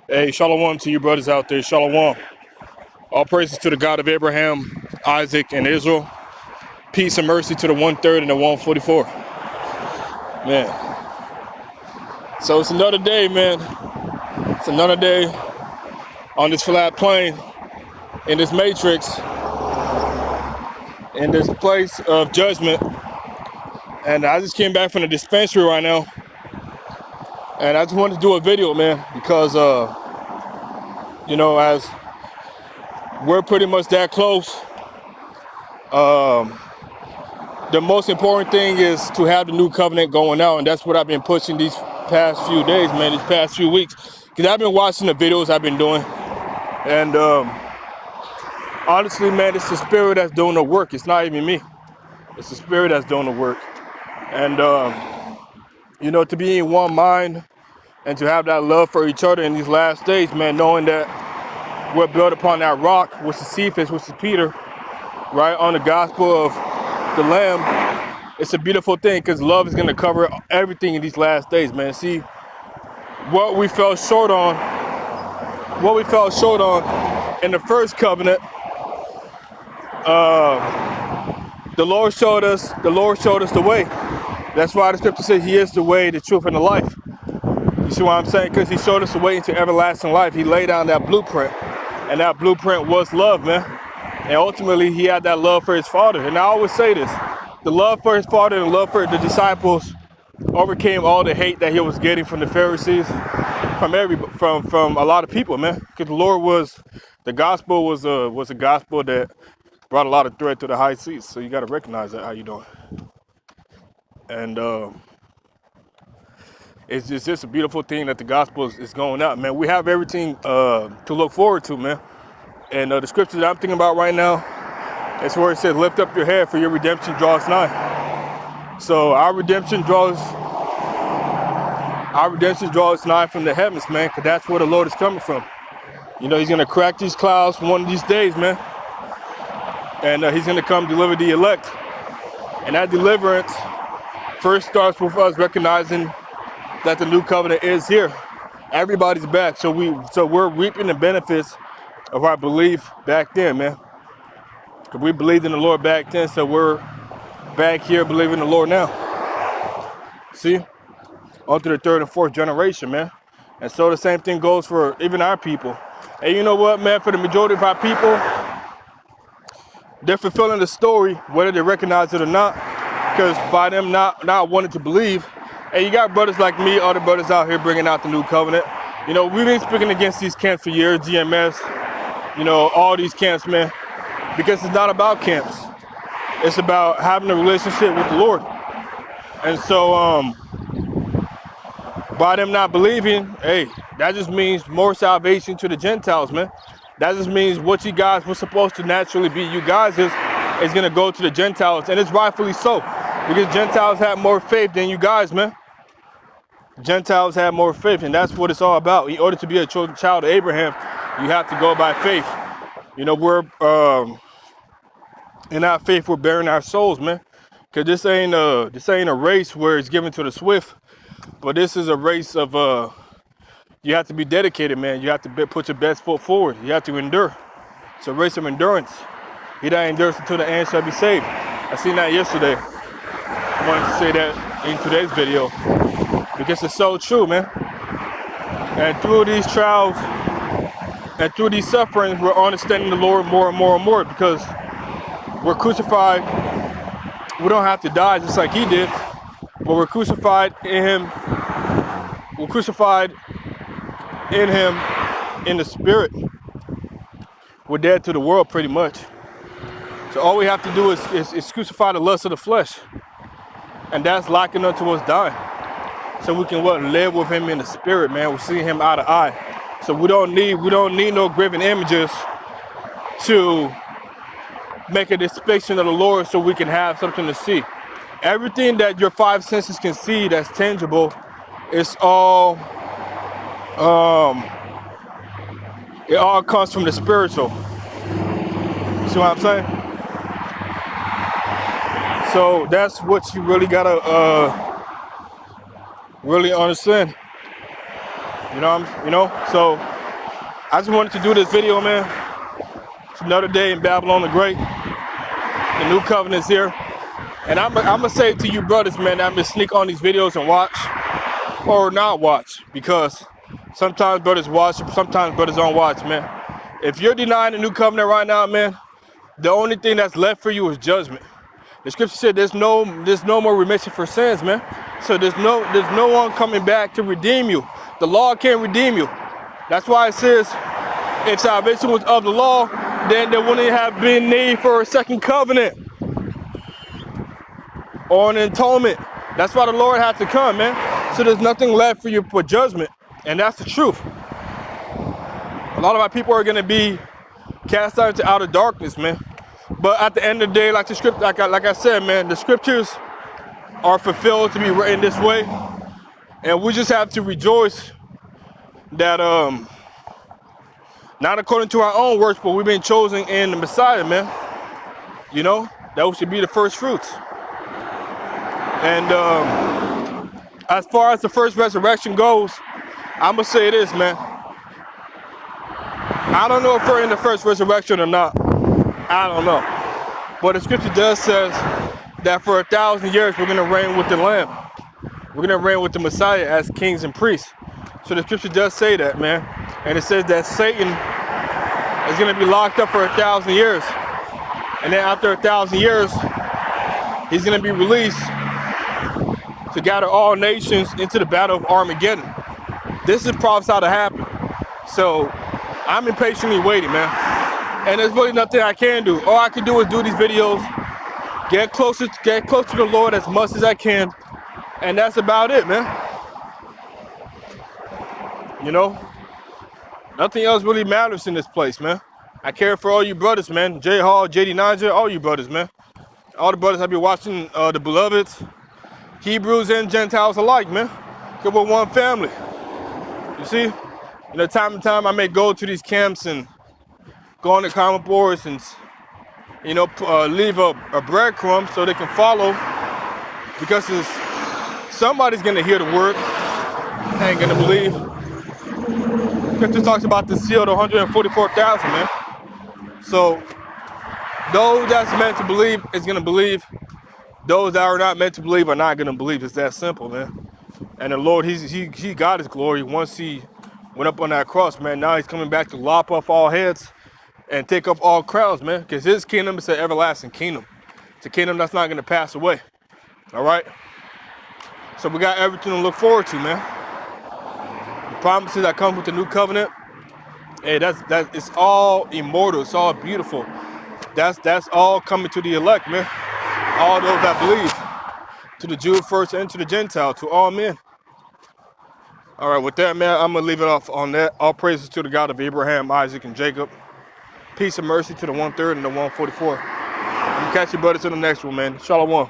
Hey, shalom to you brothers out there. Shalom. All praises to the God of Abraham, Isaac, and Israel. Peace and mercy to the 1/3 and the 144. Man. So it's another day, man. It's another day on this flat plane, in this matrix, in this place of judgment. And I just came back from the dispensary right now. And I just wanted to do a video, man, because, as we're pretty much that close, the most important thing is to have the new covenant going out, and that's what I've been pushing these past few days, man, these past few weeks, because I've been watching the videos I've been doing, and honestly, man, it's the spirit that's doing the work. It's not even me. It's the spirit that's doing the work, and to be in one mind and to have that love for each other in these last days, man, knowing that we're built upon that rock, which is Cephas, which is Peter, right, on the gospel of the Lamb. It's a beautiful thing because love is going to cover everything in these last days, man. See, what we fell short on, in the first covenant, the Lord showed us the way. That's why the scripture says he is the way, the truth, and the life. You see what I'm saying? Because he showed us the way into everlasting life. He laid down that blueprint, and that blueprint was love, man. And ultimately, he had that love for his father. And I always say this, the love for his father and love for the disciples overcame all the hate that he was getting from the Pharisees, from a lot of people, man. Because the gospel was a gospel that brought a lot of threat to the high seas. So you got to recognize that. How you doing? And it's just a beautiful thing that the gospel is going out, man. We have everything to look forward to, man. And the scripture that I'm thinking about right now, it's where it says, "Lift up your head, for your redemption draws nigh." So our redemption draws nigh from the heavens, man, because that's where the Lord is coming from. He's gonna crack these clouds one of these days, man, and he's gonna come deliver the elect. And that deliverance first starts with us recognizing that the new covenant is here. Everybody's back, so we're reaping the benefits of our belief back then, man. Because we believed in the Lord back then, so we're back here believing in the Lord now. See, on to the third and fourth generation, man. And so the same thing goes for even our people. And you know what, man? For the majority of our people, they're fulfilling the story, whether they recognize it or not. Because by them not wanting to believe, and you got brothers like me, other brothers out here bringing out the new covenant. We've been speaking against these camps for years, GMS, all these camps, man. Because it's not about camps. It's about having a relationship with the Lord. And so, by them not believing, hey, that just means more salvation to the Gentiles, man. That just means what you guys were supposed to naturally be, you guys is gonna go to the Gentiles, and it's rightfully so, because Gentiles have more faith than you guys, man. Gentiles have more faith, and that's what it's all about. In order to be a child of Abraham, you have to go by faith. We're in our faith, we're bearing our souls, man. Cause this ain't a race where it's given to the swift, but this is a race of you have to be dedicated, man. You have to put your best foot forward. You have to endure. It's a race of endurance. He that endures until the end shall be saved. I seen that yesterday. I wanted to say that in today's video because it's so true, man. And through these trials and through these sufferings, we're understanding the Lord more and more and more because we're crucified. We don't have to die just like he did, but we're crucified in him. We're crucified in him in the spirit. We're dead to the world pretty much. So all we have to do is crucify the lust of the flesh. And that's likened unto us dying. So we can live with him in the spirit, man. We'll see him eye to eye. So we don't need no graven images to make a depiction of the Lord so we can have something to see. Everything that your five senses can see that's tangible, it's all it all comes from the spiritual. See what I'm saying? So that's what you really gotta really understand. So I just wanted to do this video, man. It's another day in Babylon the Great. The new covenant's here. And I'm gonna say to you brothers, man, I'm gonna sneak on these videos and watch or not watch, because sometimes brothers watch, sometimes brothers don't watch, man. If you're denying the new covenant right now, man, the only thing that's left for you is judgment. The scripture said there's no more remission for sins, man. So there's no one coming back to redeem you. The law can't redeem you. That's why it says if salvation was of the law, then there wouldn't have been need for a second covenant or an atonement. That's why the Lord had to come, man. So there's nothing left for you for judgment. And that's the truth. A lot of our people are gonna be cast out into outer darkness, man. But at the end of the day, like the script, like I said, man, the scriptures are fulfilled to be written this way, and we just have to rejoice that not according to our own works, but we've been chosen in the Messiah, man. You know, that we should be the first fruits. And as far as the first resurrection goes, I'm gonna say this, man. I don't know if we're in the first resurrection or not. I don't know. But the scripture does says that for 1,000 years we're gonna reign with the Lamb. We're gonna reign with the Messiah as kings and priests. So the scripture does say that, man. And it says that Satan is gonna be locked up for 1,000 years. And then after 1,000 years, he's gonna be released to gather all nations into the battle of Armageddon. This is prophesied to happen. So I'm impatiently waiting, man. And there's really nothing I can do. All I can do is do these videos, get closer to the Lord as much as I can, and that's about it, man. You know, nothing else really matters in this place, man. I care for all you brothers, man. J Hall, JD Naja, all you brothers, man. All the brothers I be watching, the Beloveds, Hebrews and Gentiles alike, man. Because we're one family. You see? You know, time to time I may go to these camps and go on the comment boards and, you know, leave a breadcrumb so they can follow, because somebody's gonna hear the word, ain't gonna believe. Scripture talks about the sealed 144,000, man. So those that's meant to believe is gonna believe. Those that are not meant to believe are not gonna believe. It's that simple, man. And the Lord, he got his glory once he went up on that cross, man. Now he's coming back to lop off all heads and take off all crowns, man. Because his kingdom is an everlasting kingdom. It's a kingdom that's not gonna pass away. All right. So we got everything to look forward to, man. The promises that come with the new covenant. Hey, it's all immortal. It's all beautiful. That's all coming to the elect, man. All those that believe, to the Jew first and to the Gentile, to all men. All right, with that, man, I'm gonna leave it off on that. All praises to the God of Abraham, Isaac, and Jacob. Peace and mercy to the 1/3 and the 144. I'm gonna catch you brothers in the next one, man. Shalom.